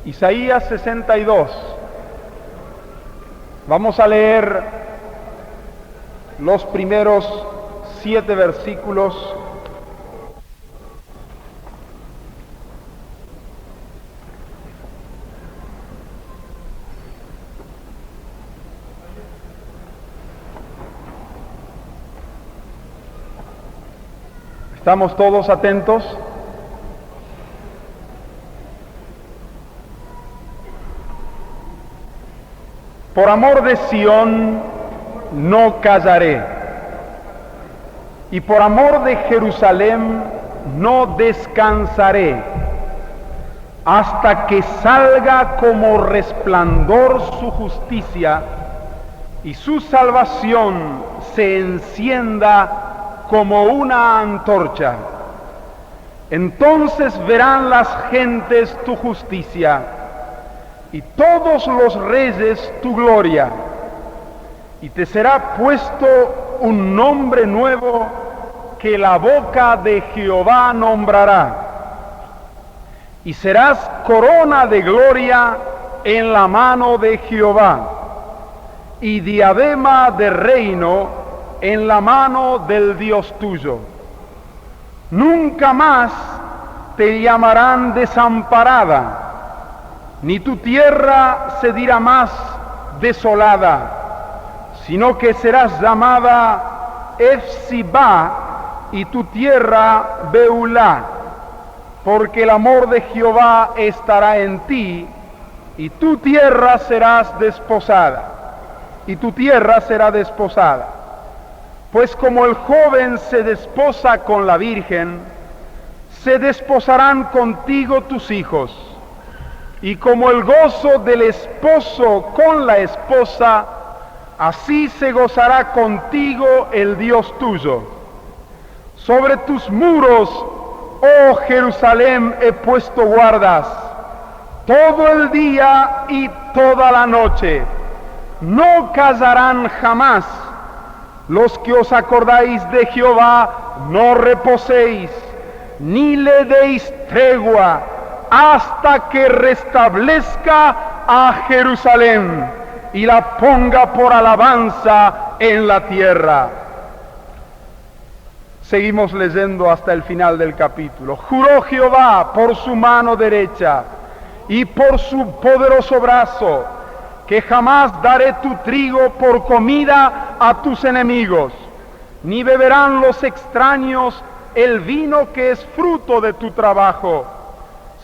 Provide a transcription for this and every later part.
Isaías 62. Vamos a leer los primeros 7 versículos. ¿Estamos todos atentos? Por amor de Sión no callaré, y por amor de Jerusalén no descansaré, hasta que salga como resplandor su justicia y su salvación se encienda como una antorcha. Entonces verán las gentes tu justicia y todos los reyes tu gloria, y te será puesto un nombre nuevo que la boca de Jehová nombrará, y serás corona de gloria en la mano de Jehová, y diadema de reino en la mano del Dios tuyo. Nunca más te llamarán desamparada, ni tu tierra se dirá más desolada, sino que serás llamada Efsibá y tu tierra Beulá, porque el amor de Jehová estará en ti, y tu tierra serás desposada, y tu tierra será desposada. Pues como el joven se desposa con la virgen, se desposarán contigo tus hijos, y como el gozo del esposo con la esposa, así se gozará contigo el Dios tuyo. Sobre tus muros, oh Jerusalén, he puesto guardas, todo el día y toda la noche. No callarán jamás. Los que os acordáis de Jehová, no reposéis, ni le deis tregua, hasta que restablezca a Jerusalén y la ponga por alabanza en la tierra. Seguimos leyendo hasta el final del capítulo. Juró Jehová por su mano derecha y por su poderoso brazo, que jamás daré tu trigo por comida a tus enemigos, ni beberán los extraños el vino que es fruto de tu trabajo,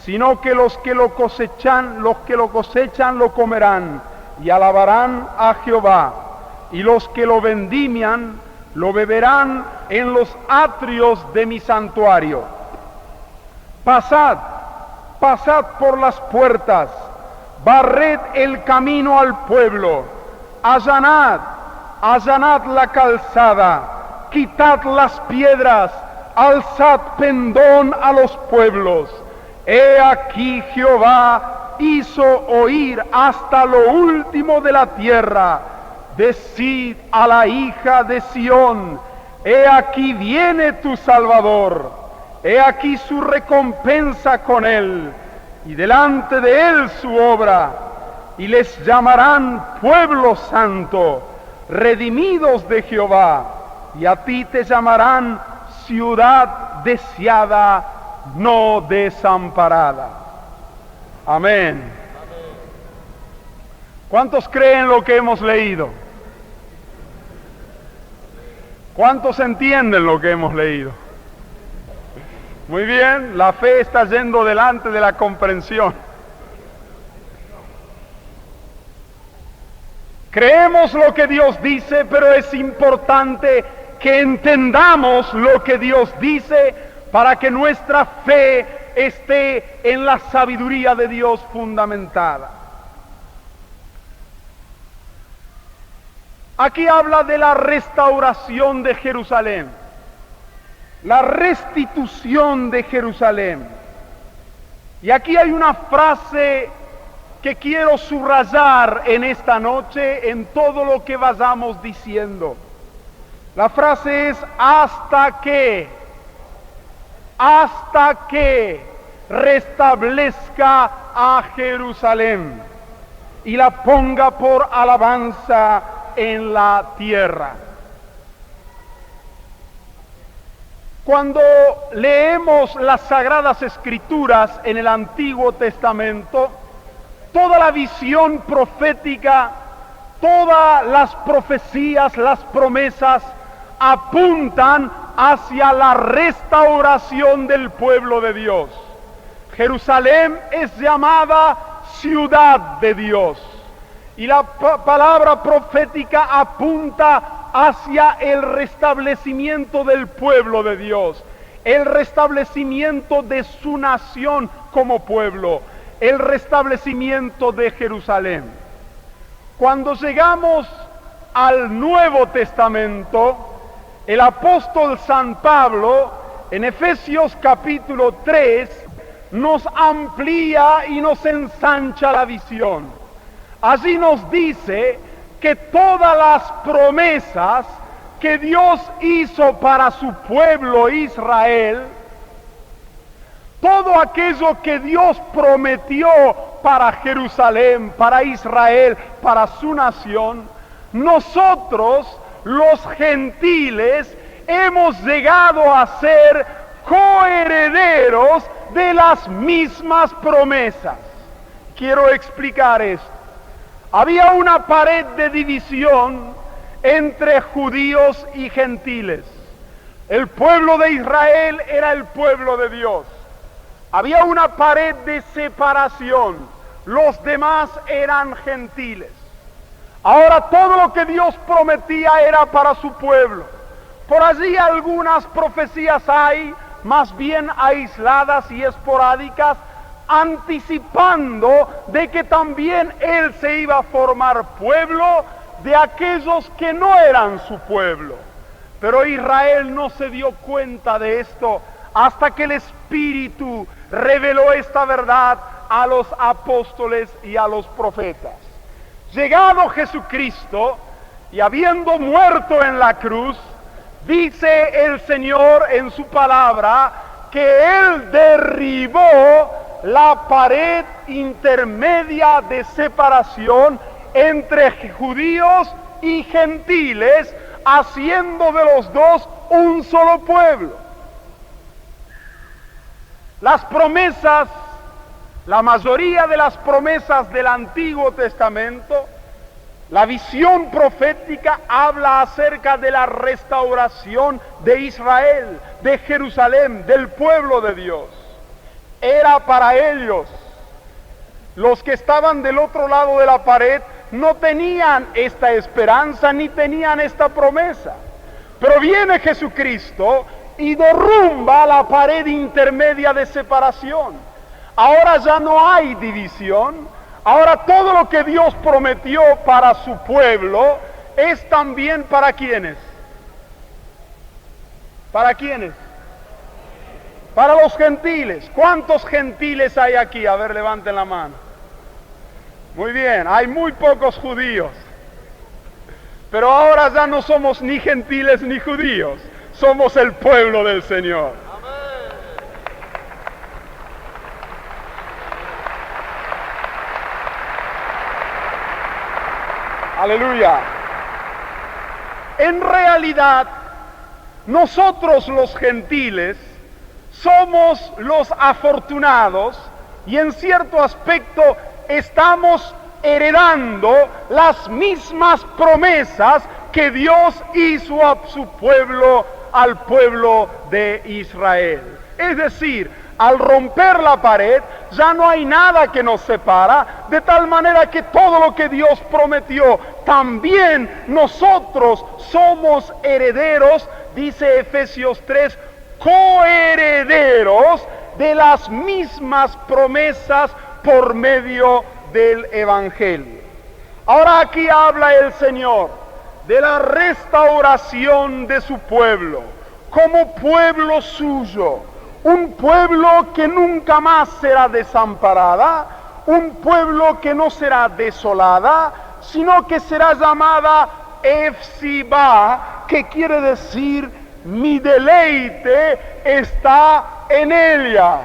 sino que los que lo cosechan lo comerán y alabarán a Jehová, y los que lo vendimian lo beberán en los atrios de mi santuario. Pasad por las puertas, barred el camino al pueblo, allanad la calzada, quitad las piedras, alzad pendón a los pueblos. He aquí Jehová hizo oír hasta lo último de la tierra. Decid a la hija de Sión, he aquí viene tu Salvador, he aquí su recompensa con él, y delante de él su obra, y les llamarán pueblo santo, redimidos de Jehová, y a ti te llamarán ciudad deseada, no desamparada. Amén. ¿Cuántos creen lo que hemos leído? ¿Cuántos entienden lo que hemos leído? Muy bien, la fe está yendo delante de la comprensión. Creemos lo que Dios dice, pero es importante que entendamos lo que Dios dice para que nuestra fe esté en la sabiduría de Dios fundamentada. Aquí habla de la restauración de Jerusalén, la restitución de Jerusalén. Y aquí hay una frase que quiero subrayar en esta noche en todo lo que vayamos diciendo. La frase es hasta que restablezca a Jerusalén y la ponga por alabanza en la tierra. Cuando leemos las Sagradas Escrituras en el Antiguo Testamento, toda la visión profética, todas las profecías, las promesas, apuntan hacia la restauración del pueblo de Dios. Jerusalén es llamada ciudad de Dios, y la palabra profética apunta hacia el restablecimiento del pueblo de Dios, el restablecimiento de su nación como pueblo, el restablecimiento de Jerusalén. Cuando llegamos al Nuevo Testamento, el apóstol San Pablo, en Efesios capítulo 3, nos amplía y nos ensancha la visión. Allí nos dice que todas las promesas que Dios hizo para su pueblo Israel, todo aquello que Dios prometió para Jerusalén, para Israel, para su nación, nosotros los gentiles hemos llegado a ser coherederos de las mismas promesas. Quiero explicar esto. Había una pared de división entre judíos y gentiles. El pueblo de Israel era el pueblo de Dios. Había una pared de separación. Los demás eran gentiles. Ahora todo lo que Dios prometía era para su pueblo. Por allí algunas profecías hay, más bien aisladas y esporádicas, anticipando de que también Él se iba a formar pueblo de aquellos que no eran su pueblo. Pero Israel no se dio cuenta de esto hasta que el Espíritu reveló esta verdad a los apóstoles y a los profetas. Llegado Jesucristo y habiendo muerto en la cruz, dice el Señor en su palabra que Él derribó la pared intermedia de separación entre judíos y gentiles, haciendo de los dos un solo pueblo. Las promesas, la mayoría de las promesas del Antiguo Testamento, la visión profética habla acerca de la restauración de Israel, de Jerusalén, del pueblo de Dios. Era para ellos. Los que estaban del otro lado de la pared no tenían esta esperanza ni tenían esta promesa. Pero viene Jesucristo y derrumba la pared intermedia de separación. Ahora ya no hay división. Ahora todo lo que Dios prometió para su pueblo es también para ¿quiénes? ¿Para quiénes? Para los gentiles. ¿Cuántos gentiles hay aquí? A ver, levanten la mano. Muy bien, hay muy pocos judíos. Pero ahora ya no somos ni gentiles ni judíos. Somos el pueblo del Señor. Aleluya. En realidad, nosotros los gentiles somos los afortunados y en cierto aspecto estamos heredando las mismas promesas que Dios hizo a su pueblo, al pueblo de Israel. Es decir, al romper la pared, ya no hay nada que nos separa, de tal manera que todo lo que Dios prometió, también nosotros somos herederos, dice Efesios 3, coherederos de las mismas promesas por medio del Evangelio. Ahora aquí habla el Señor de la restauración de su pueblo, como pueblo suyo. Un pueblo que nunca más será desamparada, un pueblo que no será desolada, sino que será llamada Efsibá, que quiere decir mi deleite está en ella.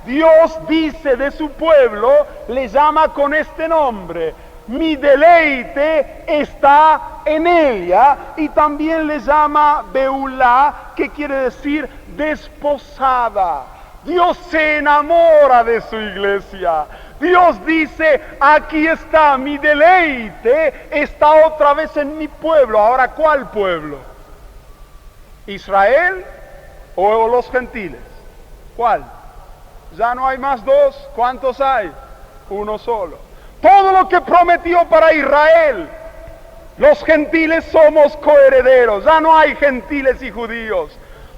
Dios dice de su pueblo, le llama con este nombre: mi deleite está en ella. Y también le llama Beulá, que quiere decir desposada. Dios se enamora de su iglesia. Dios dice: aquí está mi deleite, está otra vez en mi pueblo. Ahora, ¿cuál pueblo? ¿Israel o los gentiles? ¿Cuál? Ya no hay más dos. ¿Cuántos hay? Uno solo. Todo lo que prometió para Israel, los gentiles somos coherederos. Ya no hay gentiles y judíos.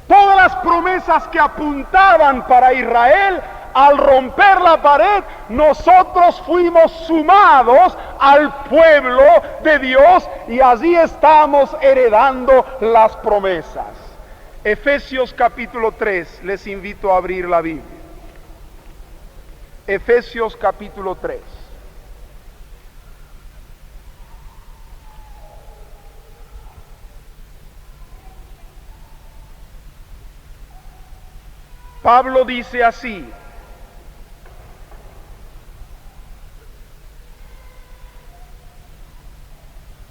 Todas las promesas que apuntaban para Israel, al romper la pared, nosotros fuimos sumados al pueblo de Dios y allí estamos heredando las promesas. Efesios capítulo 3, les invito a abrir la Biblia. Efesios capítulo 3. Pablo dice así: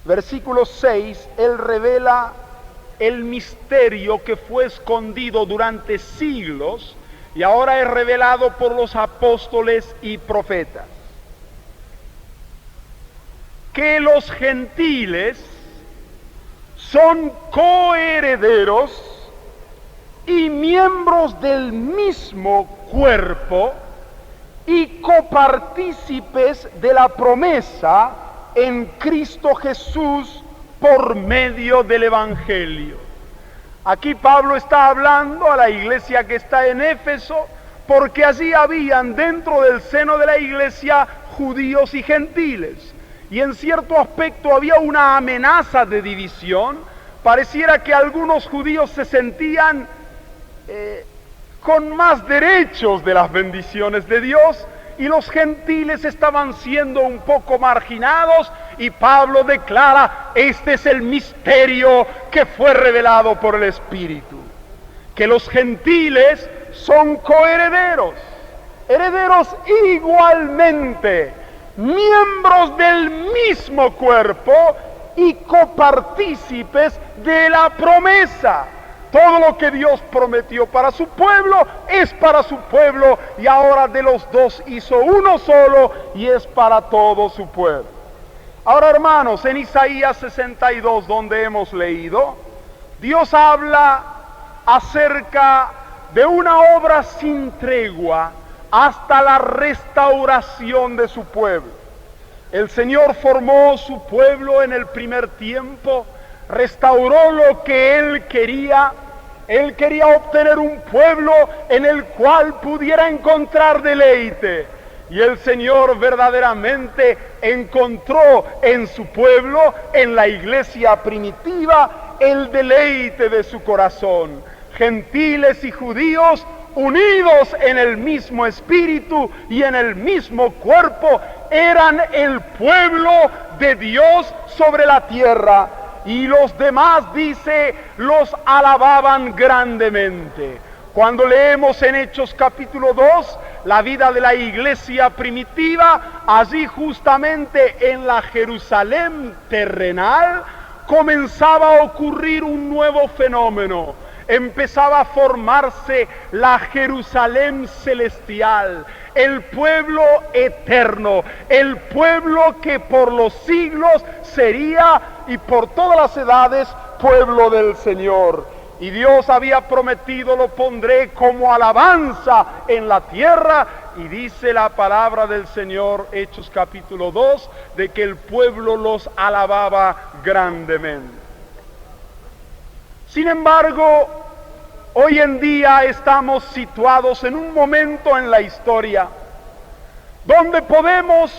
versículo 6, él revela el misterio que fue escondido durante siglos y ahora es revelado por los apóstoles y profetas. Que los gentiles son coherederos y miembros del mismo cuerpo y copartícipes de la promesa en Cristo Jesús por medio del Evangelio. Aquí Pablo está hablando a la iglesia que está en Éfeso, porque allí habían dentro del seno de la iglesia judíos y gentiles, y en cierto aspecto había una amenaza de división. Pareciera que algunos judíos se sentían con más derechos de las bendiciones de Dios, y los gentiles estaban siendo un poco marginados, y Pablo declara: este es el misterio que fue revelado por el Espíritu, que los gentiles son coherederos, herederos igualmente, miembros del mismo cuerpo y copartícipes de la promesa. Todo lo que Dios prometió para su pueblo es para su pueblo, y ahora de los dos hizo uno solo y es para todo su pueblo. Ahora, hermanos, en Isaías 62, donde hemos leído, Dios habla acerca de una obra sin tregua hasta la restauración de su pueblo. El Señor formó su pueblo en el primer tiempo, restauró lo que Él quería. Él quería obtener un pueblo en el cual pudiera encontrar deleite. Y el Señor verdaderamente encontró en su pueblo, en la iglesia primitiva, el deleite de su corazón. Gentiles y judíos unidos en el mismo espíritu y en el mismo cuerpo, eran el pueblo de Dios sobre la tierra. Y los demás, dice, los alababan grandemente. Cuando leemos en Hechos capítulo 2, la vida de la iglesia primitiva, allí justamente en la Jerusalén terrenal, comenzaba a ocurrir un nuevo fenómeno. Empezaba a formarse la Jerusalén celestial, el pueblo eterno, el pueblo que por los siglos sería y por todas las edades pueblo del Señor. Y Dios había prometido: lo pondré como alabanza en la tierra. Y dice la palabra del Señor, Hechos capítulo 2, de que el pueblo los alababa grandemente. Sin embargo, hoy en día estamos situados en un momento en la historia donde podemos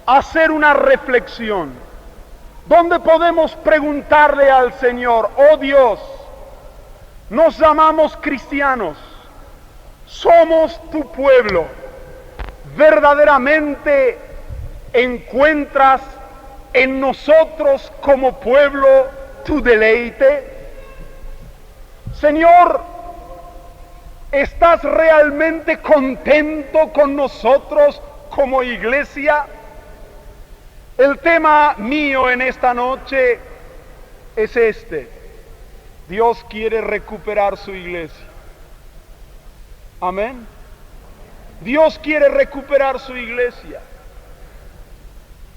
hacer una reflexión, donde podemos preguntarle al Señor: oh Dios, nos llamamos cristianos, somos tu pueblo, ¿verdaderamente encuentras en nosotros como pueblo tu deleite? Señor, ¿Estás realmente contento con nosotros como iglesia? El tema mío en esta noche es este. Dios quiere recuperar su iglesia. Amén. Dios quiere recuperar su iglesia.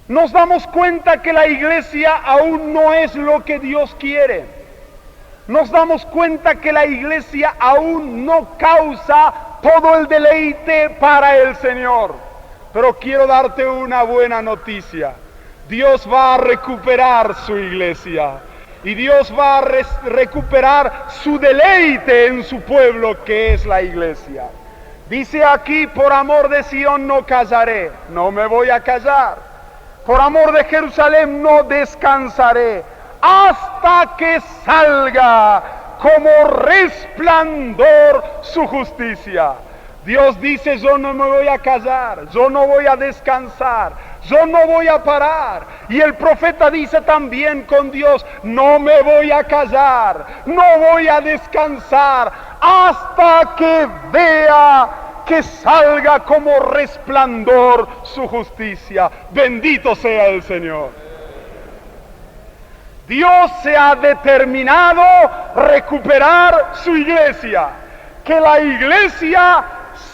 Nos damos cuenta que la iglesia aún no es lo que Dios quiere. Nos damos cuenta que la iglesia aún no causa todo el deleite para el Señor. Pero quiero darte una buena noticia. Dios va a recuperar su iglesia. Y Dios va a recuperar su deleite en su pueblo, que es la iglesia. Dice aquí, por amor de Sion no callaré, no me voy a callar. Por amor de Jerusalén no descansaré, hasta que salga como resplandor su justicia. Dios dice, yo no me voy a callar, yo no voy a descansar, yo no voy a parar. Y el profeta dice también con Dios, no me voy a callar, no voy a descansar, hasta que vea que salga como resplandor su justicia. Bendito sea el Señor. Dios se ha determinado recuperar su iglesia. Que la iglesia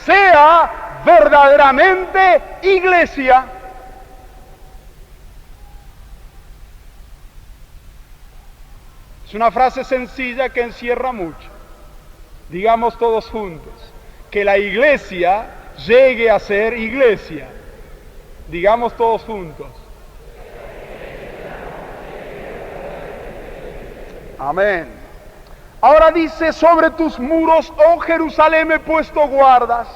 sea verdaderamente iglesia. Es una frase sencilla que encierra mucho. Digamos todos juntos, que la iglesia llegue a ser iglesia. Digamos todos juntos. Amén. Ahora dice, sobre tus muros, oh Jerusalén, he puesto guardas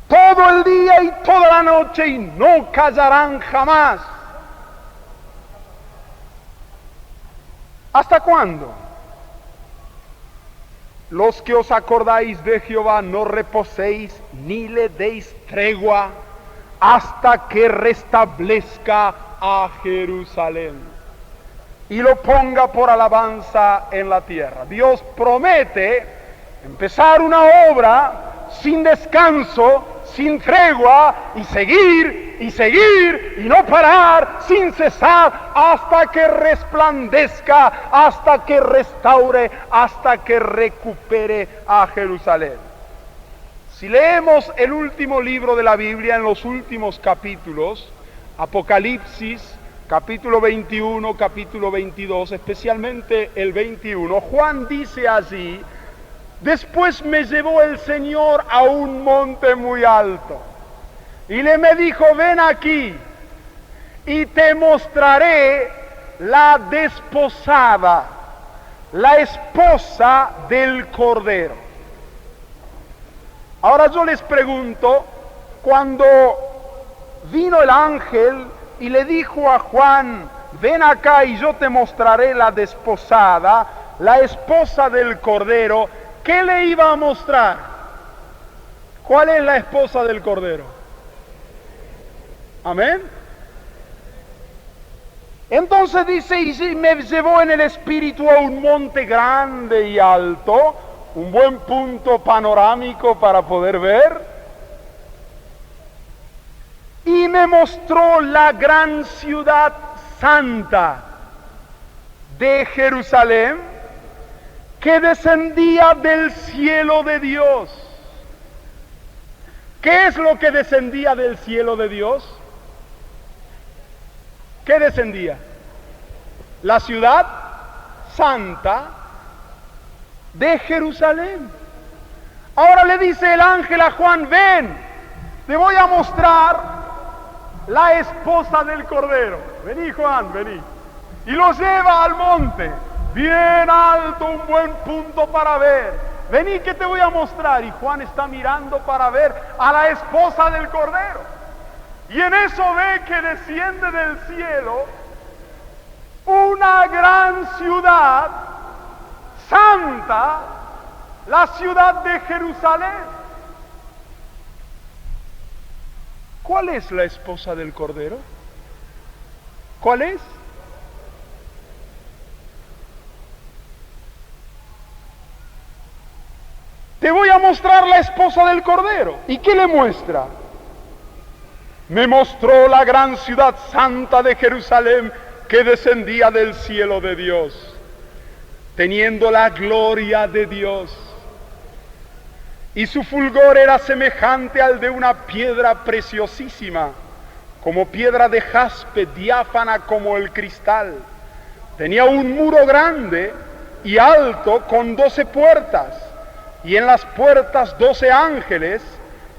todo el día y toda la noche, y no callarán jamás. ¿Hasta cuándo? Los que os acordáis de Jehová, no reposéis ni le deis tregua hasta que restablezca a Jerusalén y lo ponga por alabanza en la tierra. Dios promete empezar una obra sin descanso, sin tregua, y seguir y no parar, sin cesar, hasta que resplandezca, hasta que restaure, hasta que recupere a Jerusalén. Si leemos el último libro de la Biblia, en los últimos capítulos, Apocalipsis, capítulo 21, capítulo 22, especialmente el 21, Juan dice allí, después me llevó el Señor a un monte muy alto, y me dijo, ven aquí, y te mostraré la desposada, la esposa del Cordero. Ahora yo les pregunto, cuando vino el ángel y le dijo a Juan, ven acá y yo te mostraré la desposada, la esposa del Cordero, ¿qué le iba a mostrar? ¿Cuál es la esposa del Cordero? Amén. Entonces dice, y me llevó en el espíritu a un monte grande y alto, un buen punto panorámico para poder ver, y me mostró la gran ciudad santa de Jerusalén, que descendía del cielo de Dios. ¿Qué es lo que descendía del cielo de Dios? ¿Qué descendía? La ciudad santa de Jerusalén. Ahora le dice el ángel a Juan, ven, te voy a mostrar la esposa del Cordero. Vení, Juan, vení. Y lo lleva al monte, bien alto, un buen punto para ver. Vení que te voy a mostrar. Y Juan está mirando para ver a la esposa del Cordero. Y en eso ve que desciende del cielo una gran ciudad santa, la ciudad de Jerusalén. ¿Cuál es la esposa del Cordero? ¿Cuál es? a mostrar la esposa del Cordero. ¿Y qué le muestra? Me mostró la gran ciudad santa de Jerusalén que descendía del cielo de Dios, teniendo la gloria de Dios. Y su fulgor era semejante al de una piedra preciosísima, como piedra de jaspe, diáfana como el cristal. Tenía un muro grande y alto con 12 puertas, y en las puertas 12 ángeles,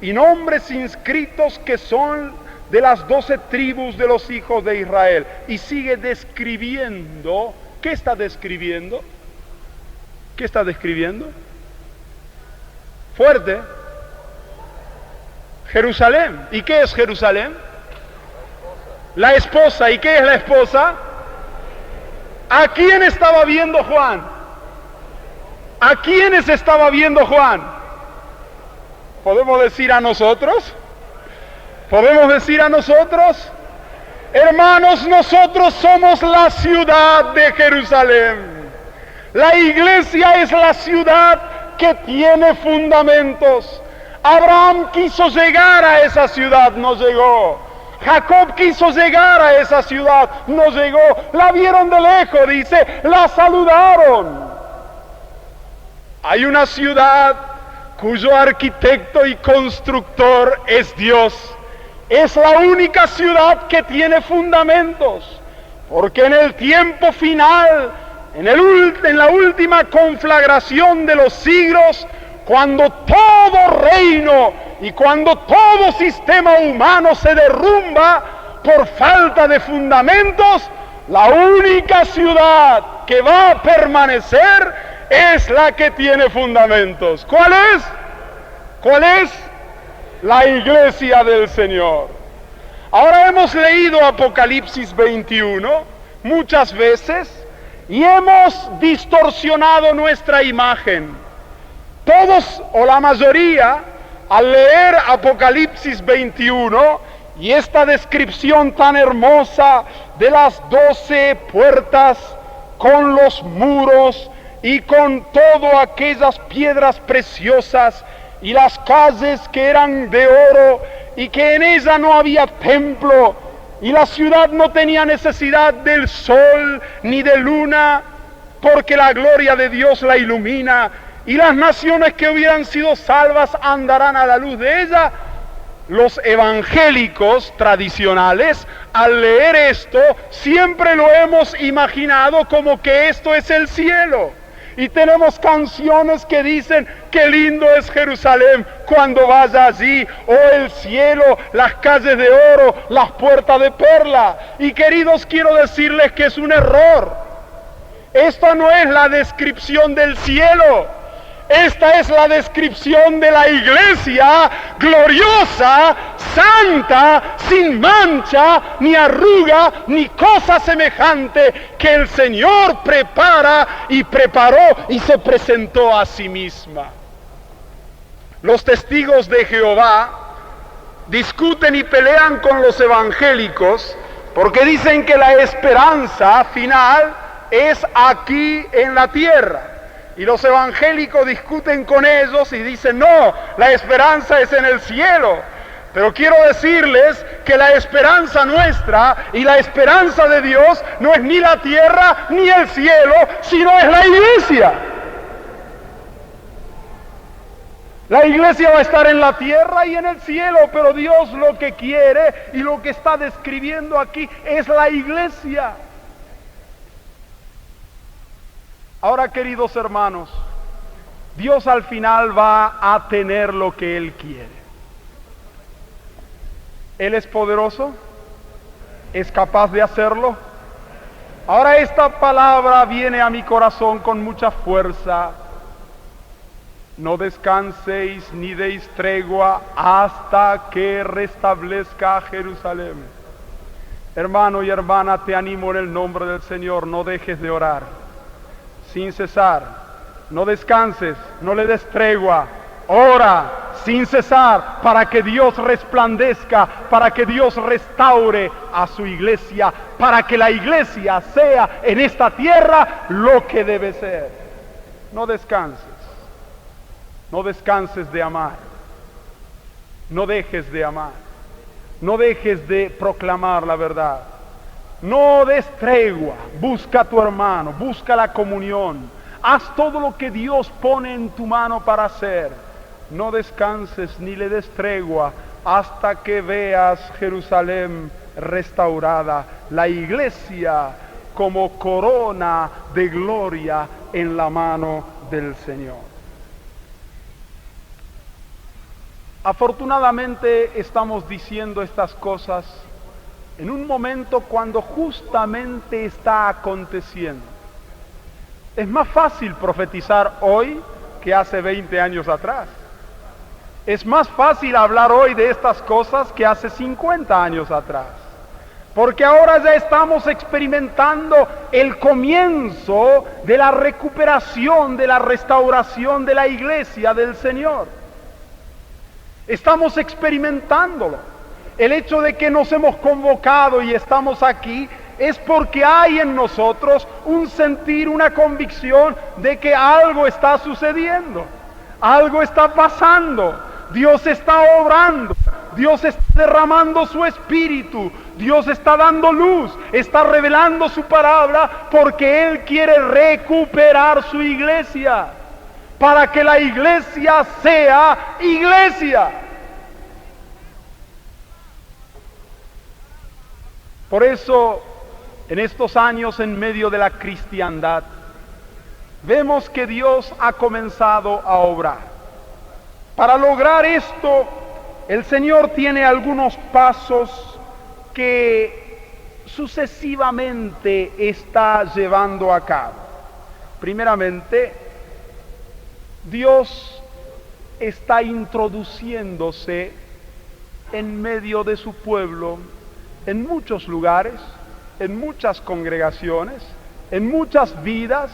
y nombres inscritos que son de las 12 tribus de los hijos de Israel. Y sigue describiendo. ¿Qué está describiendo? ¿Qué está describiendo? Fuerte. Jerusalén. ¿Y qué es Jerusalén? La esposa. ¿Y qué es la esposa? ¿A quién estaba viendo Juan? ¿A quiénes estaba viendo Juan? ¿Podemos decir a nosotros? ¿Podemos decir a nosotros? Hermanos, nosotros somos la ciudad de Jerusalén. La iglesia es la ciudad que tiene fundamentos. Abraham quiso llegar a esa ciudad, no llegó. Jacob quiso llegar a esa ciudad, no llegó. La vieron de lejos, dice, la saludaron. Hay una ciudad cuyo arquitecto y constructor es Dios. Es la única ciudad que tiene fundamentos, porque en el tiempo final, en la última conflagración de los siglos, cuando todo reino y cuando todo sistema humano se derrumba por falta de fundamentos, la única ciudad que va a permanecer es la que tiene fundamentos. ¿Cuál es? ¿Cuál es? La iglesia del Señor. Ahora hemos leído Apocalipsis 21 muchas veces y hemos distorsionado nuestra imagen. Todos o la mayoría, al leer Apocalipsis 21 y esta descripción tan hermosa de las 12 puertas con los muros y con todas aquellas piedras preciosas y las calles que eran de oro y que en ella no había templo y la ciudad no tenía necesidad del sol ni de luna porque la gloria de Dios la ilumina y las naciones que hubieran sido salvas andarán a la luz de ella. Los evangélicos tradicionales, al leer esto, siempre lo hemos imaginado como que esto es el cielo. Y tenemos canciones que dicen, qué lindo es Jerusalén cuando vaya allí, o el cielo, las calles de oro, las puertas de perla. Y queridos, quiero decirles que es un error. Esta no es la descripción del cielo. Esta es la descripción de la iglesia gloriosa, santa, sin mancha, ni arruga, ni cosa semejante, que el Señor prepara y preparó y se presentó a sí misma. Los testigos de Jehová discuten y pelean con los evangélicos porque dicen que la esperanza final es aquí en la tierra. Y los evangélicos discuten con ellos y dicen, no, la esperanza es en el cielo. Pero quiero decirles que la esperanza nuestra y la esperanza de Dios no es ni la tierra ni el cielo, sino es la iglesia. La iglesia va a estar en la tierra y en el cielo, pero Dios lo que quiere y lo que está describiendo aquí es la iglesia. Ahora, queridos hermanos, Dios al final va a tener lo que Él quiere. Él es poderoso, es capaz de hacerlo. Ahora esta palabra viene a mi corazón con mucha fuerza. No descanséis ni deis tregua hasta que restablezca Jerusalén. Hermano y hermana, te animo en el nombre del Señor, no dejes de orar. Sin cesar, no descanses, no le des tregua, ora sin cesar para que Dios resplandezca, para que Dios restaure a su iglesia, para que la iglesia sea en esta tierra lo que debe ser. No descanses. No descanses de amar. No dejes de amar. No dejes de proclamar la verdad. No des tregua. Busca a tu hermano. Busca la comunión. Haz todo lo que Dios pone en tu mano para hacer. No descanses ni le des tregua hasta que veas Jerusalén restaurada, la iglesia como corona de gloria en la mano del Señor. Afortunadamente estamos diciendo estas cosas en un momento cuando justamente está aconteciendo. Es más fácil profetizar hoy que hace 20 años atrás. Es más fácil hablar hoy de estas cosas que hace 50 años atrás. Porque ahora ya estamos experimentando el comienzo de la recuperación, de la restauración de la iglesia del Señor. Estamos experimentándolo. El hecho de que nos hemos convocado y estamos aquí es porque hay en nosotros un sentir, una convicción de que algo está sucediendo, algo está pasando, Dios está obrando, Dios está derramando su espíritu, Dios está dando luz, está revelando su palabra porque Él quiere recuperar su iglesia, para que la iglesia sea iglesia. Por eso, en estos años en medio de la cristiandad, vemos que Dios ha comenzado a obrar. Para lograr esto, el Señor tiene algunos pasos que sucesivamente está llevando a cabo. Primeramente, Dios está introduciéndose en medio de su pueblo, en muchos lugares, en muchas congregaciones, en muchas vidas,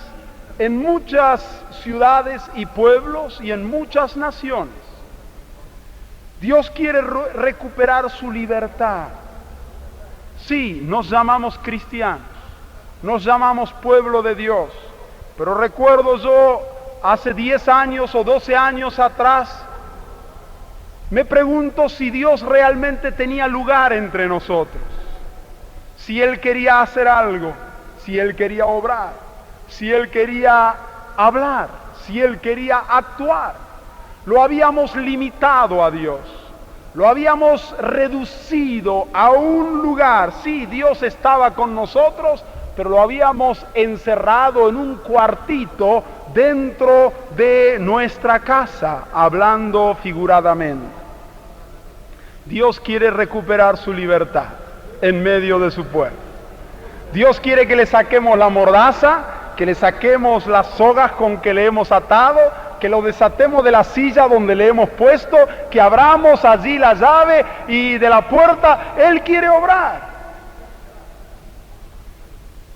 en muchas ciudades y pueblos y en muchas naciones. Dios quiere recuperar su libertad. Sí, nos llamamos cristianos, nos llamamos pueblo de Dios, pero recuerdo yo hace 10 años o 12 años atrás, me pregunto si Dios realmente tenía lugar entre nosotros, si Él quería hacer algo, si Él quería obrar, si Él quería hablar, si Él quería actuar. Lo habíamos limitado a Dios, lo habíamos reducido a un lugar. Sí, Dios estaba con nosotros, pero lo habíamos encerrado en un cuartito dentro de nuestra casa, hablando figuradamente. Dios quiere recuperar su libertad en medio de su pueblo. Dios quiere que le saquemos la mordaza, que le saquemos las sogas con que le hemos atado, que lo desatemos de la silla donde le hemos puesto, que abramos allí la llave y de la puerta. Él quiere obrar.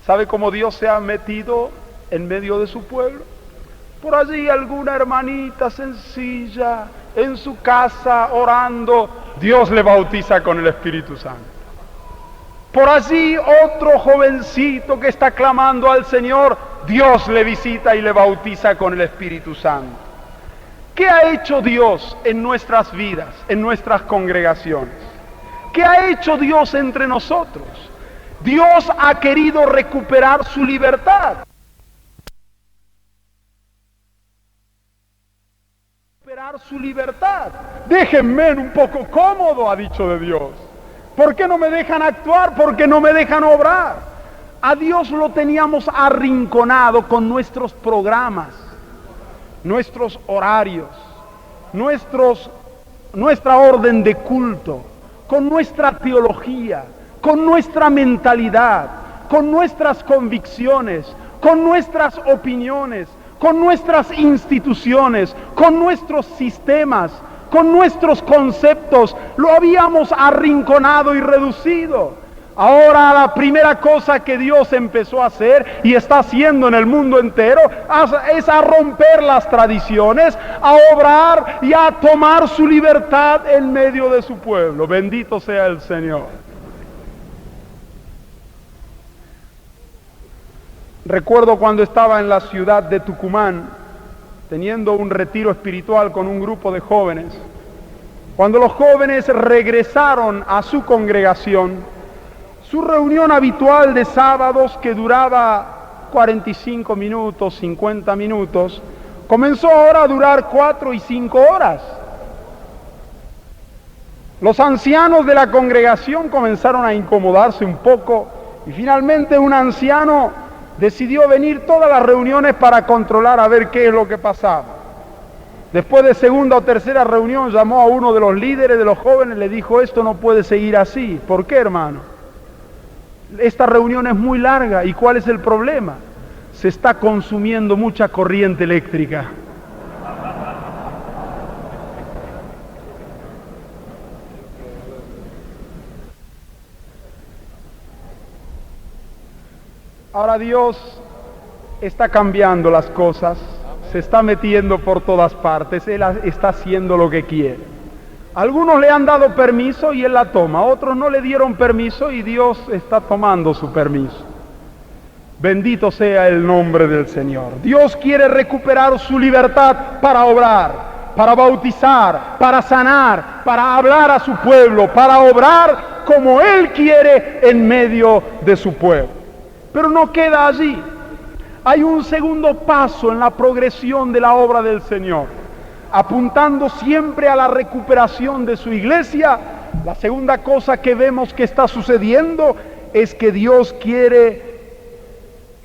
¿Sabe cómo Dios se ha metido en medio de su pueblo? Por allí alguna hermanita sencilla en su casa orando, Dios le bautiza con el Espíritu Santo. Por allí otro jovencito que está clamando al Señor, Dios le visita y le bautiza con el Espíritu Santo. ¿Qué ha hecho Dios en nuestras vidas, en nuestras congregaciones? ¿Qué ha hecho Dios entre nosotros? Dios ha querido recuperar su libertad. Recuperar su libertad. Déjenme un poco cómodo, ha dicho de Dios. ¿Por qué no me dejan actuar? ¿Por qué no me dejan obrar? A Dios lo teníamos arrinconado con nuestros programas, nuestros horarios, nuestra orden de culto, con nuestra teología, con nuestra mentalidad, con nuestras convicciones, con nuestras opiniones, con nuestras instituciones, con nuestros sistemas, con nuestros conceptos. Lo habíamos arrinconado y reducido. Ahora la primera cosa que Dios empezó a hacer y está haciendo en el mundo entero es a romper las tradiciones, a obrar y a tomar su libertad en medio de su pueblo. Bendito sea el Señor. Recuerdo cuando estaba en la ciudad de Tucumán, teniendo un retiro espiritual con un grupo de jóvenes. Cuando los jóvenes regresaron a su congregación, su reunión habitual de sábados, que duraba 45 minutos, 50 minutos, comenzó ahora a durar 4 y 5 horas. Los ancianos de la congregación comenzaron a incomodarse un poco y finalmente un anciano decidió venir todas las reuniones para controlar a ver qué es lo que pasaba. Después de segunda o tercera reunión llamó a uno de los líderes de los jóvenes y le dijo: esto no puede seguir así. ¿Por qué, hermano? Esta reunión es muy larga. ¿Y cuál es el problema? Se está consumiendo mucha corriente eléctrica. Ahora Dios está cambiando las cosas, se está metiendo por todas partes, Él está haciendo lo que quiere. Algunos le han dado permiso y Él la toma, otros no le dieron permiso y Dios está tomando su permiso. Bendito sea el nombre del Señor. Dios quiere recuperar su libertad para obrar, para bautizar, para sanar, para hablar a su pueblo, para obrar como Él quiere en medio de su pueblo. Pero no queda allí. Hay un segundo paso en la progresión de la obra del Señor, apuntando siempre a la recuperación de su iglesia. La segunda cosa que vemos que está sucediendo es que Dios quiere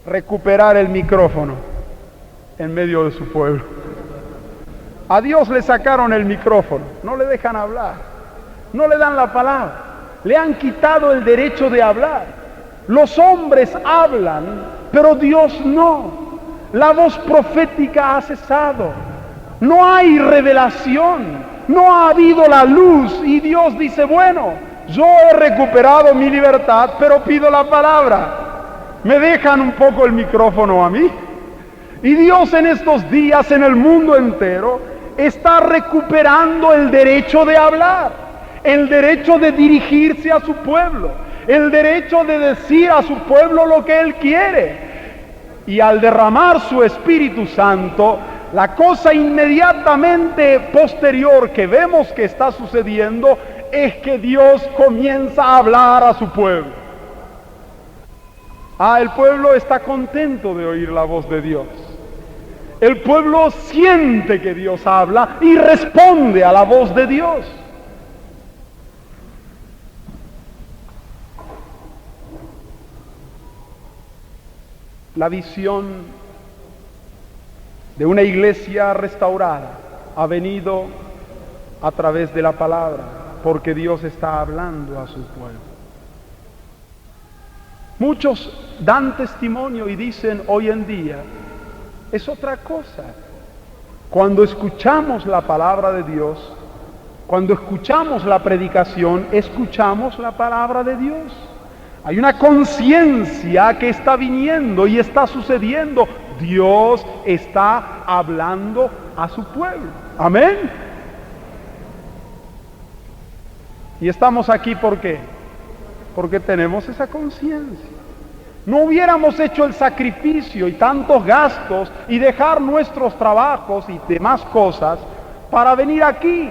recuperar el micrófono en medio de su pueblo. A Dios le sacaron el micrófono, no le dejan hablar, no le dan la palabra, le han quitado el derecho de hablar. Los hombres hablan, pero Dios no. La voz profética ha cesado. No hay revelación, no ha habido la luz y Dios dice: bueno, yo he recuperado mi libertad, pero pido la palabra. ¿Me dejan un poco el micrófono a mí? Y Dios en estos días, en el mundo entero, está recuperando el derecho de hablar, el derecho de dirigirse a su pueblo, el derecho de decir a su pueblo lo que Él quiere. Y al derramar su Espíritu Santo, la cosa inmediatamente posterior que vemos que está sucediendo es que Dios comienza a hablar a su pueblo. El pueblo está contento de oír la voz de Dios. El pueblo siente que Dios habla y responde a la voz de Dios. La visión de una iglesia restaurada ha venido a través de la palabra, porque Dios está hablando a su pueblo. Muchos dan testimonio y dicen hoy en día, es otra cosa. Cuando escuchamos la palabra de Dios, cuando escuchamos la predicación, escuchamos la palabra de Dios. Hay una conciencia que está viniendo y está sucediendo. Dios está hablando a su pueblo. Amén. Y estamos aquí ¿por qué? Porque tenemos esa conciencia. No hubiéramos hecho el sacrificio y tantos gastos y dejar nuestros trabajos y demás cosas para venir aquí.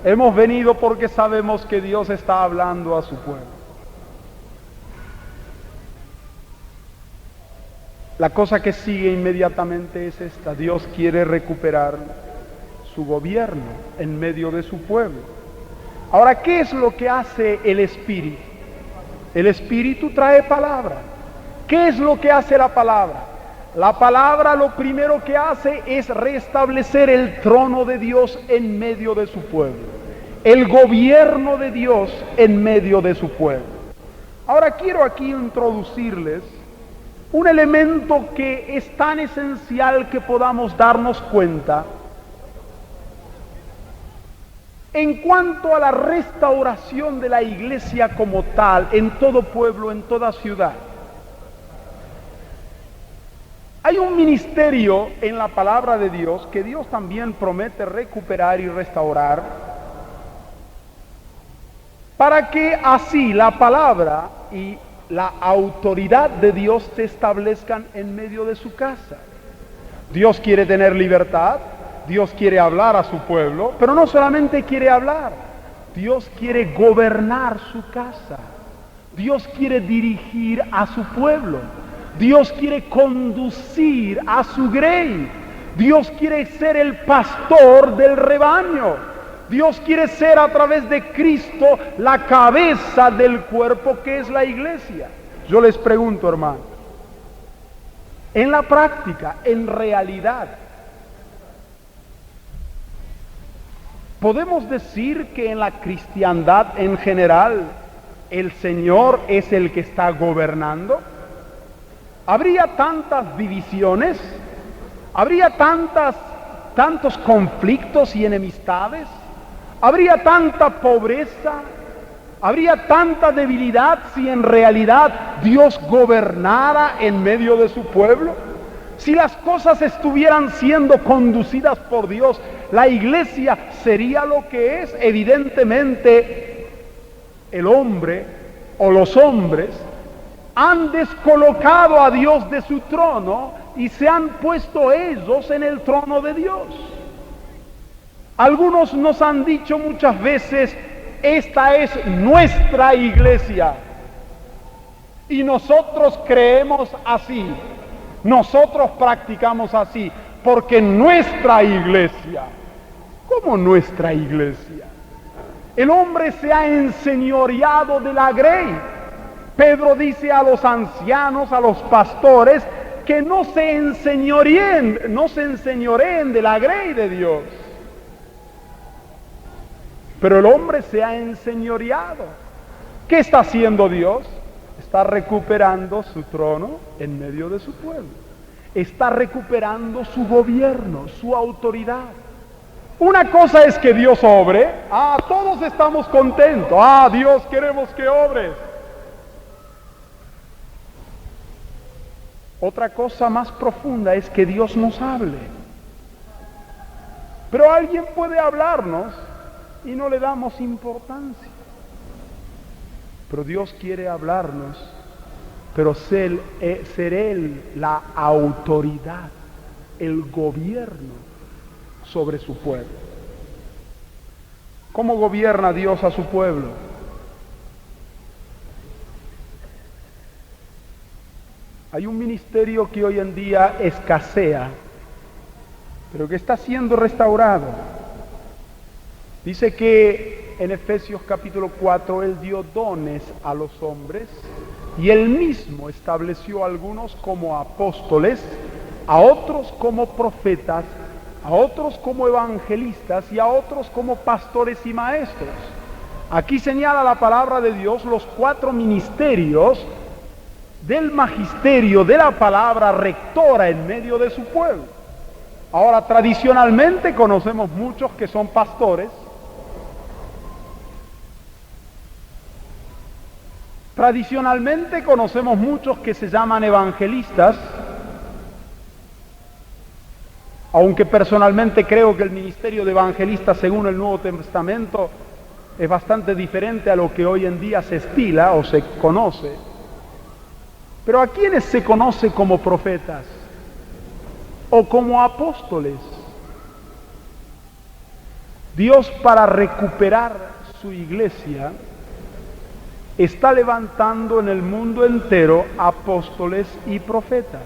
Hemos venido porque sabemos que Dios está hablando a su pueblo. La cosa que sigue inmediatamente es esta: Dios quiere recuperar su gobierno en medio de su pueblo. Ahora, ¿qué es lo que hace el Espíritu? El Espíritu trae palabra. ¿Qué es lo que hace la palabra? La palabra lo primero que hace es restablecer el trono de Dios en medio de su pueblo, el gobierno de Dios en medio de su pueblo. Ahora quiero aquí introducirles un elemento que es tan esencial que podamos darnos cuenta en cuanto a la restauración de la iglesia como tal, en todo pueblo, en toda ciudad. Hay un ministerio en la palabra de Dios que Dios también promete recuperar y restaurar, para que así la palabra y la autoridad de Dios se establezcan en medio de su casa. Dios quiere tener libertad, Dios quiere hablar a su pueblo, pero no solamente quiere hablar, Dios quiere gobernar su casa, Dios quiere dirigir a su pueblo, Dios quiere conducir a su grey, Dios quiere ser el pastor del rebaño, Dios quiere ser a través de Cristo la cabeza del cuerpo que es la iglesia. Yo les pregunto, hermano, en la práctica, en realidad, ¿podemos decir que en la cristiandad en general el Señor es el que está gobernando? ¿Habría tantas divisiones? ¿Habría tantos conflictos y enemistades? ¿Habría tanta pobreza? ¿Habría tanta debilidad si en realidad Dios gobernara en medio de su pueblo? Si las cosas estuvieran siendo conducidas por Dios, la iglesia sería lo que es. Evidentemente, el hombre o los hombres han descolocado a Dios de su trono y se han puesto ellos en el trono de Dios. Algunos nos han dicho muchas veces: esta es nuestra iglesia y nosotros creemos así, nosotros practicamos así, porque nuestra iglesia. ¿Cómo nuestra iglesia? El hombre se ha enseñoreado de la grey. Pedro dice a los ancianos, a los pastores, que no se enseñoreen de la grey de Dios. Pero el hombre se ha enseñoreado. ¿Qué está haciendo Dios? Está recuperando su trono en medio de su pueblo. Está recuperando su gobierno, su autoridad. Una cosa es que Dios obre. Todos estamos contentos. Dios, queremos que obres. Otra cosa más profunda es que Dios nos hable. Pero alguien puede hablarnos y no le damos importancia. Pero Dios quiere hablarnos, pero ser Él la autoridad, el gobierno sobre su pueblo. ¿Cómo gobierna Dios a su pueblo? Hay un ministerio que hoy en día escasea, pero que está siendo restaurado. Dice que en Efesios capítulo 4 Él dio dones a los hombres y Él mismo estableció a algunos como apóstoles, a otros como profetas, a otros como evangelistas y a otros como pastores y maestros. Aquí señala la palabra de Dios los 4 ministerios del magisterio de la palabra rectora en medio de su pueblo. Ahora, tradicionalmente conocemos muchos que son pastores. Tradicionalmente conocemos muchos que se llaman evangelistas, aunque personalmente creo que el ministerio de evangelista según el Nuevo Testamento es bastante diferente a lo que hoy en día se estila o se conoce. Pero ¿a quiénes se conoce como profetas o como apóstoles? Dios, para recuperar su iglesia, está levantando en el mundo entero apóstoles y profetas.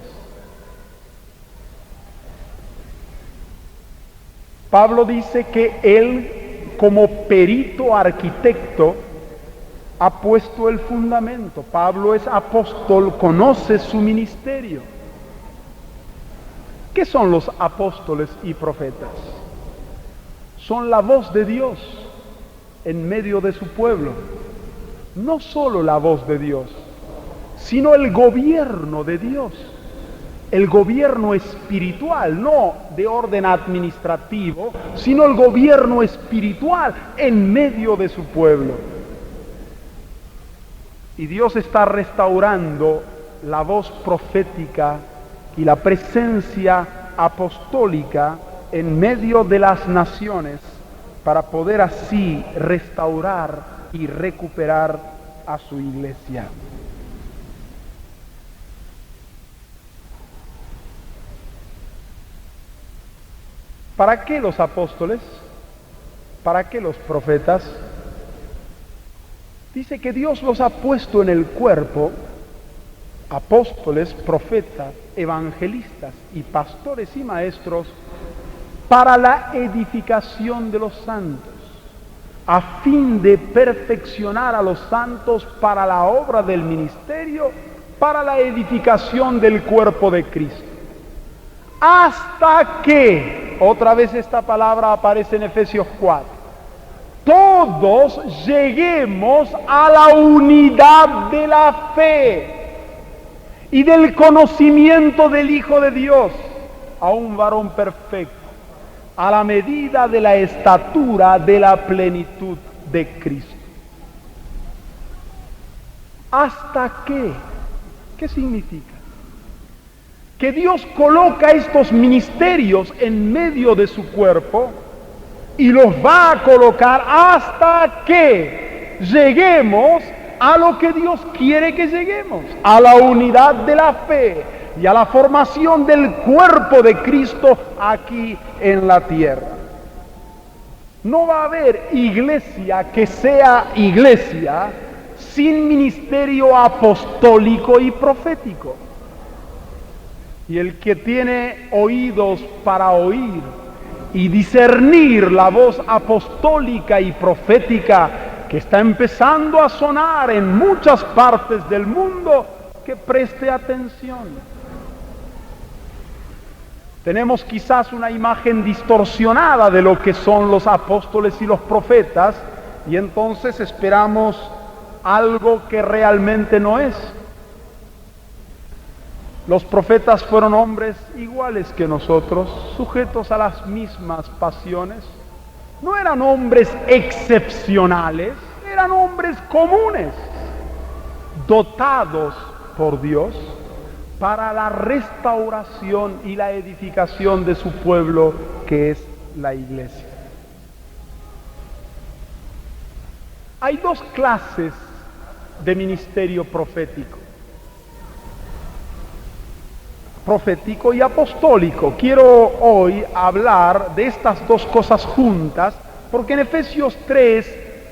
Pablo dice que él, como perito arquitecto, ha puesto el fundamento. Pablo es apóstol, conoce su ministerio. ¿Qué son los apóstoles y profetas? Son la voz de Dios en medio de su pueblo. No solo la voz de Dios, sino el gobierno de Dios. El gobierno espiritual, no de orden administrativo, sino el gobierno espiritual en medio de su pueblo. Y Dios está restaurando la voz profética y la presencia apostólica en medio de las naciones para poder así restaurar y recuperar a su iglesia. ¿Para qué los apóstoles? ¿Para qué los profetas? Dice que Dios los ha puesto en el cuerpo, apóstoles, profetas, evangelistas y pastores y maestros, para la edificación de los santos, a fin de perfeccionar a los santos para la obra del ministerio, para la edificación del cuerpo de Cristo. Hasta que, otra vez esta palabra aparece en Efesios 4, todos lleguemos a la unidad de la fe y del conocimiento del Hijo de Dios, a un varón perfecto, a la medida de la estatura de la plenitud de Cristo. ¿Hasta qué? ¿Qué significa? Que Dios coloca estos ministerios en medio de su cuerpo y los va a colocar hasta que lleguemos a lo que Dios quiere que lleguemos, a la unidad de la fe y a la formación del cuerpo de Cristo aquí en la tierra. No va a haber iglesia que sea iglesia sin ministerio apostólico y profético. Y el que tiene oídos para oír y discernir la voz apostólica y profética que está empezando a sonar en muchas partes del mundo, que preste atención. Tenemos quizás una imagen distorsionada de lo que son los apóstoles y los profetas, y entonces esperamos algo que realmente no es. Los profetas fueron hombres iguales que nosotros, sujetos a las mismas pasiones. No eran hombres excepcionales, eran hombres comunes, dotados por Dios para la restauración y la edificación de su pueblo, que es la iglesia. Hay dos clases de ministerio profético y apostólico. Quiero hoy hablar de estas dos cosas juntas, porque en Efesios 3,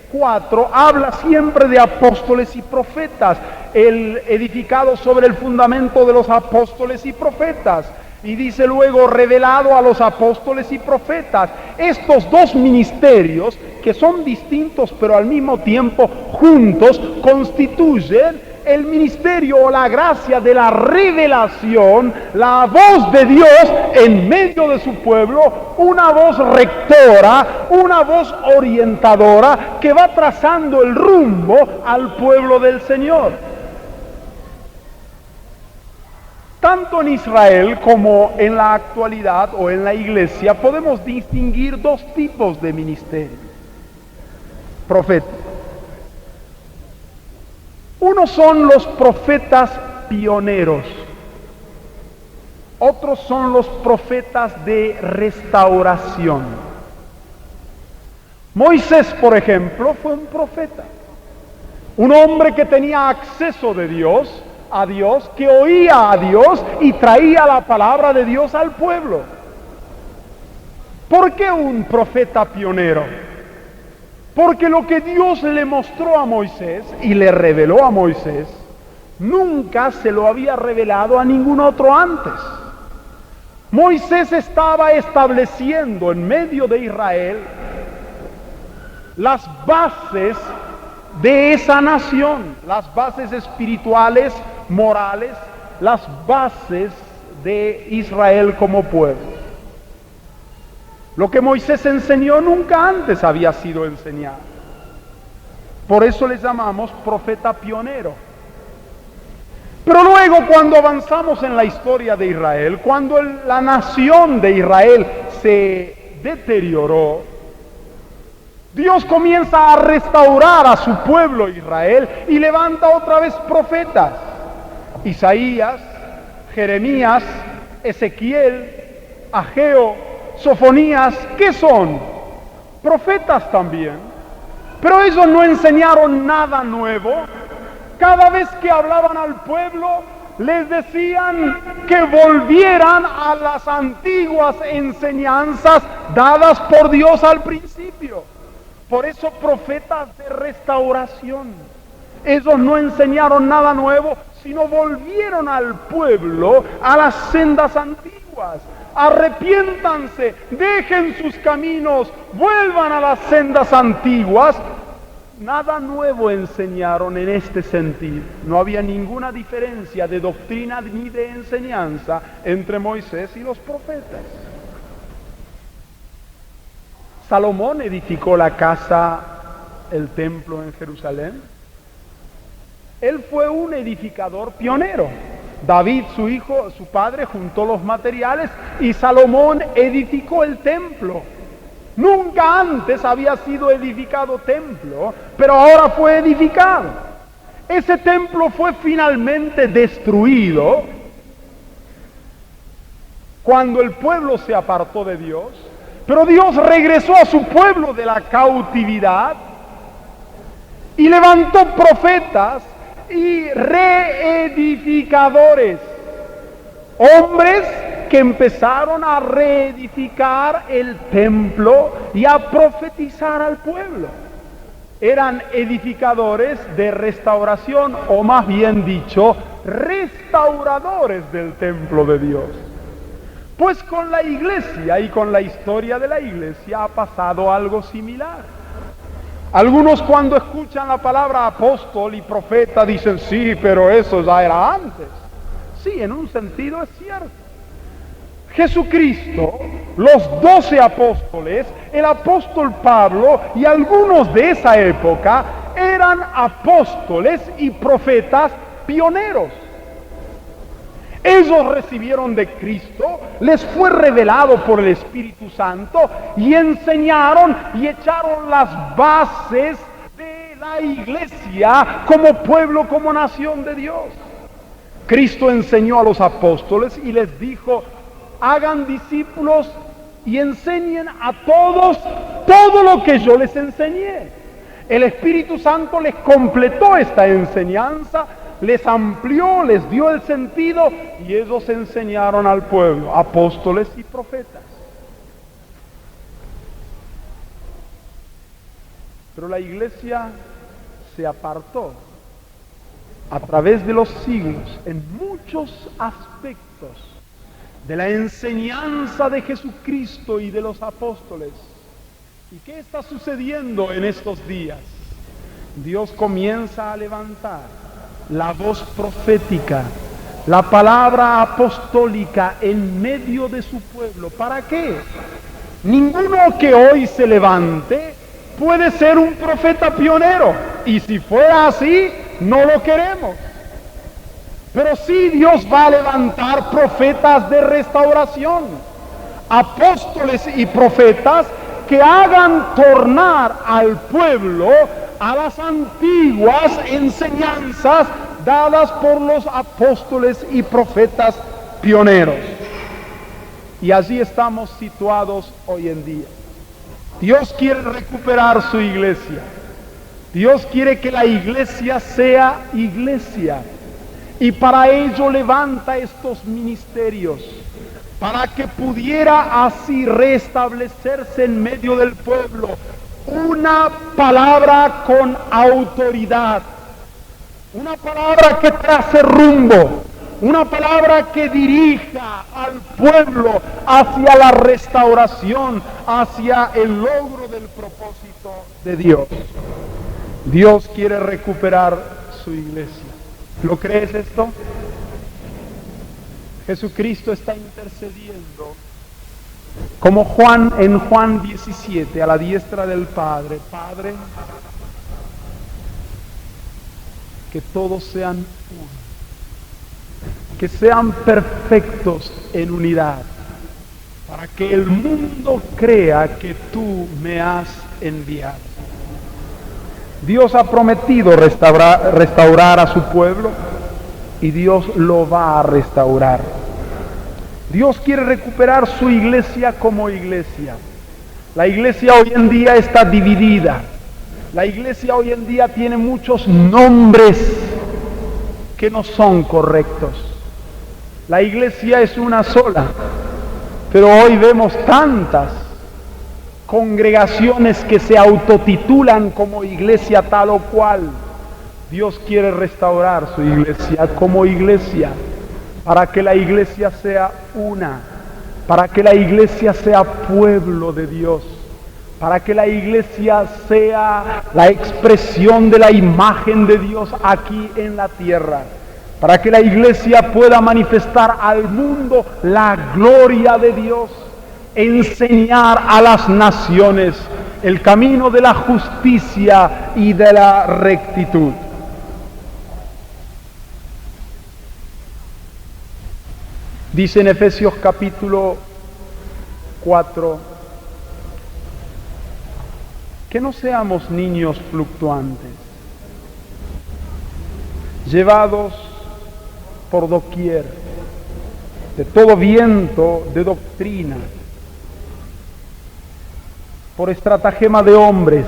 4 habla siempre de apóstoles y profetas, el edificado sobre el fundamento de los apóstoles y profetas, y dice luego revelado a los apóstoles y profetas. Estos dos ministerios, que son distintos pero al mismo tiempo juntos, constituyen el ministerio o la gracia de la revelación, la voz de Dios en medio de su pueblo, una voz rectora, una voz orientadora que va trazando el rumbo al pueblo del Señor. Tanto en Israel como en la actualidad o en la iglesia podemos distinguir dos tipos de ministerio profético. Unos son los profetas pioneros, otros son los profetas de restauración. Moisés, por ejemplo, fue un profeta, un hombre que tenía acceso de Dios, a Dios, que oía a Dios y traía la palabra de Dios al pueblo. ¿Por qué un profeta pionero? Porque lo que Dios le mostró a Moisés y le reveló a Moisés, nunca se lo había revelado a ningún otro antes. Moisés estaba estableciendo en medio de Israel las bases de esa nación, las bases espirituales, morales, las bases de Israel como pueblo. Lo que Moisés enseñó nunca antes había sido enseñado. Por eso le llamamos profeta pionero. Pero luego, cuando avanzamos en la historia de Israel, cuando la nación de Israel se deterioró, Dios comienza a restaurar a su pueblo Israel y levanta otra vez profetas. Isaías, Jeremías, Ezequiel, Ageo, Sofonías, ¿qué son? Profetas también. Pero ellos no enseñaron nada nuevo. Cada vez que hablaban al pueblo, les decían que volvieran a las antiguas enseñanzas dadas por Dios al principio. Por eso profetas de restauración. Ellos no enseñaron nada nuevo, sino volvieron al pueblo a las sendas antiguas. Arrepiéntanse, dejen sus caminos, vuelvan a las sendas antiguas. Nada nuevo enseñaron en este sentido. No había ninguna diferencia de doctrina ni de enseñanza entre Moisés y los profetas. Salomón edificó la casa, el templo en Jerusalén. Él fue un edificador pionero. David, su hijo, su padre, juntó los materiales y Salomón edificó el templo. Nunca antes había sido edificado templo, pero ahora fue edificado. Ese templo fue finalmente destruido cuando el pueblo se apartó de Dios, pero Dios regresó a su pueblo de la cautividad y levantó profetas y reedificadores, hombres que empezaron a reedificar el templo y a profetizar al pueblo. Eran edificadores de restauración, o más bien dicho, restauradores del templo de Dios. Pues con la iglesia y con la historia de la iglesia ha pasado algo similar. Algunos cuando escuchan la palabra apóstol y profeta dicen, sí, pero eso ya era antes. Sí, en un sentido es cierto. Jesucristo, los 12 apóstoles, el apóstol Pablo y algunos de esa época eran apóstoles y profetas pioneros. Ellos recibieron de Cristo, les fue revelado por el Espíritu Santo y enseñaron y echaron las bases de la iglesia como pueblo, como nación de Dios. Cristo enseñó a los apóstoles y les dijo, hagan discípulos y enseñen a todos todo lo que yo les enseñé. El Espíritu Santo les completó esta enseñanza, les amplió, les dio el sentido y ellos enseñaron al pueblo, apóstoles y profetas. Pero la iglesia se apartó a través de los siglos en muchos aspectos de la enseñanza de Jesucristo y de los apóstoles. ¿Y qué está sucediendo en estos días? Dios comienza a levantar la voz profética, la palabra apostólica en medio de su pueblo. ¿Para qué? Ninguno que hoy se levante puede ser un profeta pionero, y si fuera así, no lo queremos. Pero sí Dios va a levantar profetas de restauración, apóstoles y profetas que hagan tornar al pueblo a las antiguas enseñanzas dadas por los apóstoles y profetas pioneros. Y allí estamos situados hoy en día. Dios quiere recuperar su iglesia. Dios quiere que la iglesia sea iglesia. Y para ello levanta estos ministerios, para que pudiera así restablecerse en medio del pueblo una palabra con autoridad, una palabra que trace rumbo, una palabra que dirija al pueblo hacia la restauración, hacia el logro del propósito de Dios. Dios quiere recuperar su iglesia. ¿Lo crees esto? Jesucristo está intercediendo como Juan en Juan 17 a la diestra del Padre. Padre, que todos sean uno, que sean perfectos en unidad, para que el mundo crea que tú me has enviado. Dios ha prometido restaurar a su pueblo y Dios lo va a restaurar. Dios quiere recuperar su iglesia como iglesia. La iglesia hoy en día está dividida. La iglesia hoy en día tiene muchos nombres que no son correctos. La iglesia es una sola, pero hoy vemos tantas congregaciones que se autotitulan como iglesia tal o cual. Dios quiere restaurar su iglesia como iglesia, para que la iglesia sea una, para que la iglesia sea pueblo de Dios, para que la iglesia sea la expresión de la imagen de Dios aquí en la tierra, para que la iglesia pueda manifestar al mundo la gloria de Dios, enseñar a las naciones el camino de la justicia y de la rectitud. Dice en Efesios capítulo 4, que no seamos niños fluctuantes, llevados por doquier, de todo viento de doctrina, por estratagema de hombres,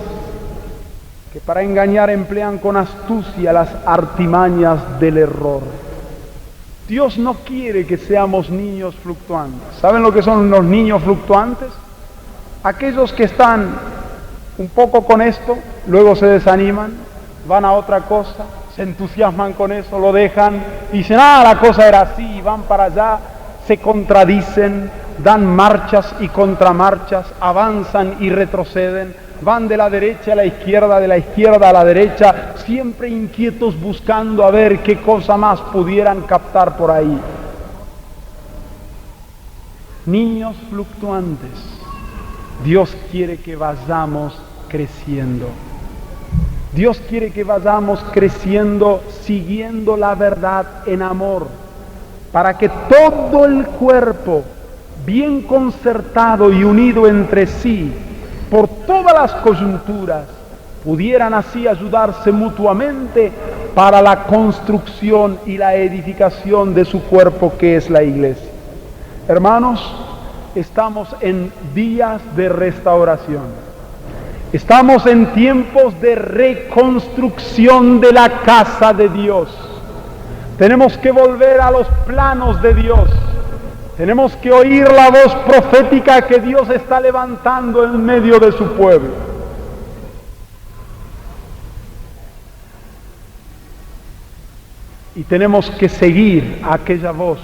que para engañar emplean con astucia las artimañas del error. Dios no quiere que seamos niños fluctuantes. ¿Saben lo que son los niños fluctuantes? Aquellos que están un poco con esto, luego se desaniman, van a otra cosa, se entusiasman con eso, lo dejan, dicen, la cosa era así, van para allá, se contradicen, dan marchas y contramarchas, avanzan y retroceden, van de la derecha a la izquierda, de la izquierda a la derecha, siempre inquietos buscando a ver qué cosa más pudieran captar por ahí. Niños fluctuantes. Dios quiere que vayamos creciendo. Dios quiere que vayamos creciendo siguiendo la verdad en amor, para que todo el cuerpo, bien concertado y unido entre sí, por todas las coyunturas, pudieran así ayudarse mutuamente para la construcción y la edificación de su cuerpo que es la iglesia. Hermanos, estamos en días de restauración. Estamos en tiempos de reconstrucción de la casa de Dios. Tenemos que volver a los planos de Dios. Tenemos que oír la voz profética que Dios está levantando en medio de su pueblo. Y tenemos que seguir aquella voz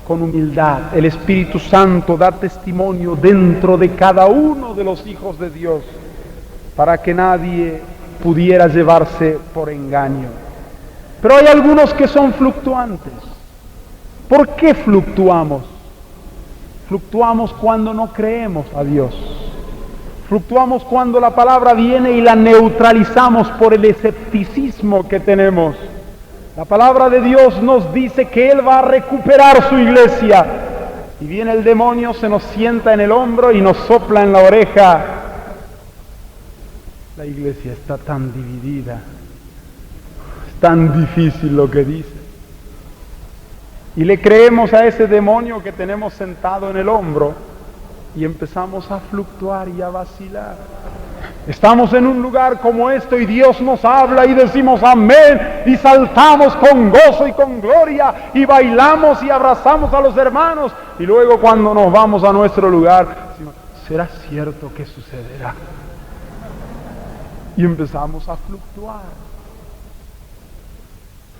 con humildad. El Espíritu Santo da testimonio dentro de cada uno de los hijos de Dios, para que nadie pudiera llevarse por engaño. Pero hay algunos que son fluctuantes. ¿Por qué fluctuamos? Fluctuamos cuando no creemos a Dios. Fluctuamos cuando la palabra viene y la neutralizamos por el escepticismo que tenemos. La palabra de Dios nos dice que Él va a recuperar su iglesia. Y viene el demonio, se nos sienta en el hombro y nos sopla en la oreja. La iglesia está tan dividida. Es tan difícil lo que dice. Y le creemos a ese demonio que tenemos sentado en el hombro y empezamos a fluctuar y a vacilar. Estamos en un lugar como esto y Dios nos habla y decimos amén y saltamos con gozo y con gloria y bailamos y abrazamos a los hermanos, y luego cuando nos vamos a nuestro lugar decimos, ¿será cierto que sucederá? Y empezamos a fluctuar.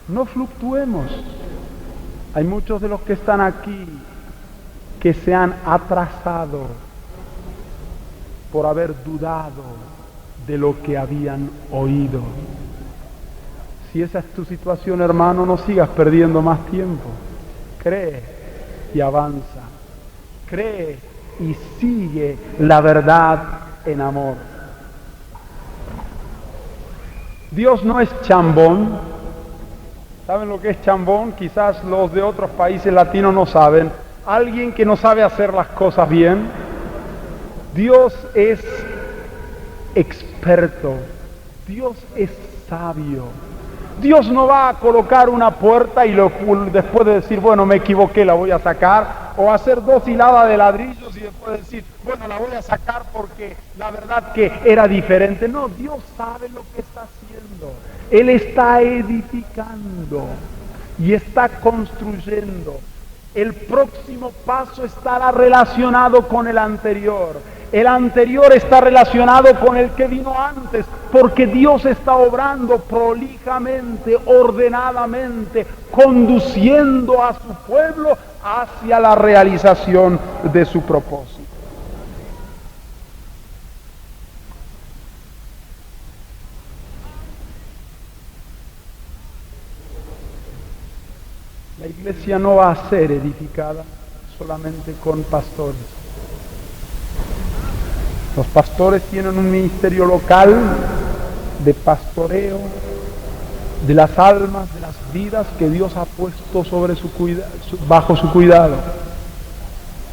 No fluctuemos. Hay muchos de los que están aquí que se han atrasado por haber dudado de lo que habían oído. Si esa es tu situación, hermano, no sigas perdiendo más tiempo. Cree y avanza. Cree y sigue la verdad en amor. Dios no es chambón. ¿Saben lo que es chambón? Quizás los de otros países latinos no saben. Alguien que no sabe hacer las cosas bien. Dios es experto. Dios es sabio. Dios no va a colocar una puerta y después de decir, bueno, me equivoqué, la voy a sacar, o hacer 2 hiladas de ladrillos y después decir, bueno, la voy a sacar porque la verdad que era diferente. No, Dios sabe lo que está haciendo. Él está edificando y está construyendo. El próximo paso estará relacionado con el anterior. El anterior está relacionado con el que vino antes, porque Dios está obrando prolijamente, ordenadamente, conduciendo a su pueblo hacia la realización de su propósito. La iglesia no va a ser edificada solamente con pastores. Los pastores tienen un ministerio local de pastoreo de las almas, de las vidas que Dios ha puesto sobre bajo su cuidado.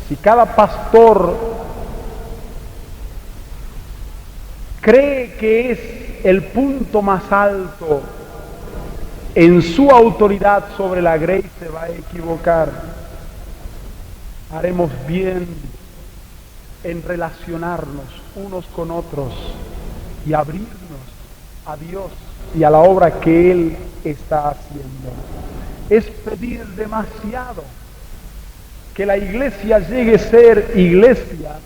Si cada pastor cree que es el punto más alto en su autoridad sobre la grey, se va a equivocar. Haremos bien en relacionarnos unos con otros y abrirnos a Dios y a la obra que Él está haciendo. Es pedir demasiado que la iglesia llegue a ser iglesia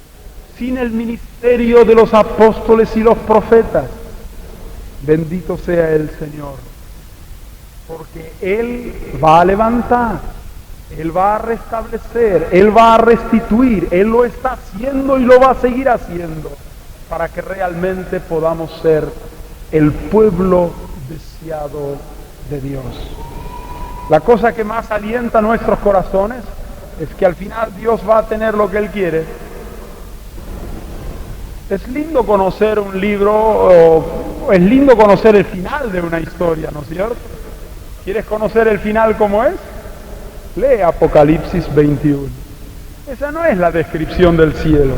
sin el ministerio de los apóstoles y los profetas. Bendito sea el Señor, porque Él va a levantar, Él va a restablecer, Él va a restituir, Él lo está haciendo y lo va a seguir haciendo, para que realmente podamos ser el pueblo deseado de Dios. La cosa que más alienta nuestros corazones es que al final Dios va a tener lo que Él quiere. Es lindo conocer un libro, o es lindo conocer el final de una historia, ¿no es cierto? ¿Quieres conocer el final como es? Lee Apocalipsis 21. Esa no es la descripción del cielo,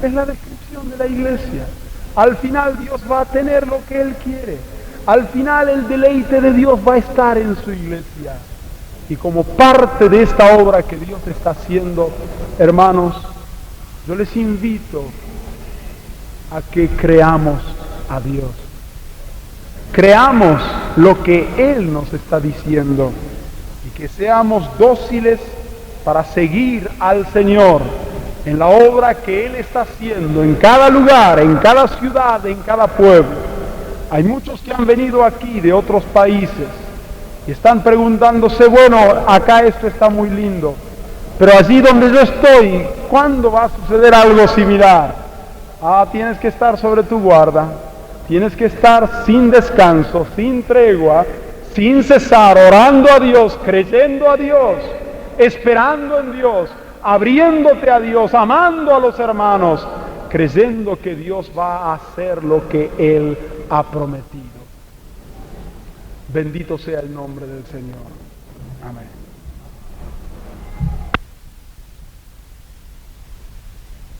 es la descripción de la iglesia. Al final Dios va a tener lo que Él quiere. Al final el deleite de Dios va a estar en su iglesia. Y como parte de esta obra que Dios está haciendo, hermanos, yo les invito a que creamos a Dios. Creamos lo que Él nos está diciendo y que seamos dóciles para seguir al Señor en la obra que Él está haciendo en cada lugar, en cada ciudad, en cada pueblo. Hay muchos que han venido aquí de otros países y están preguntándose, bueno, acá esto está muy lindo, pero allí donde yo estoy, ¿cuándo va a suceder algo similar? Tienes que estar sobre tu guarda, tienes que estar sin descanso, sin tregua, sin cesar, orando a Dios, creyendo a Dios, esperando en Dios, abriéndote a Dios, amando a los hermanos, creyendo que Dios va a hacer lo que Él ha prometido. Bendito sea el nombre del Señor. Amén.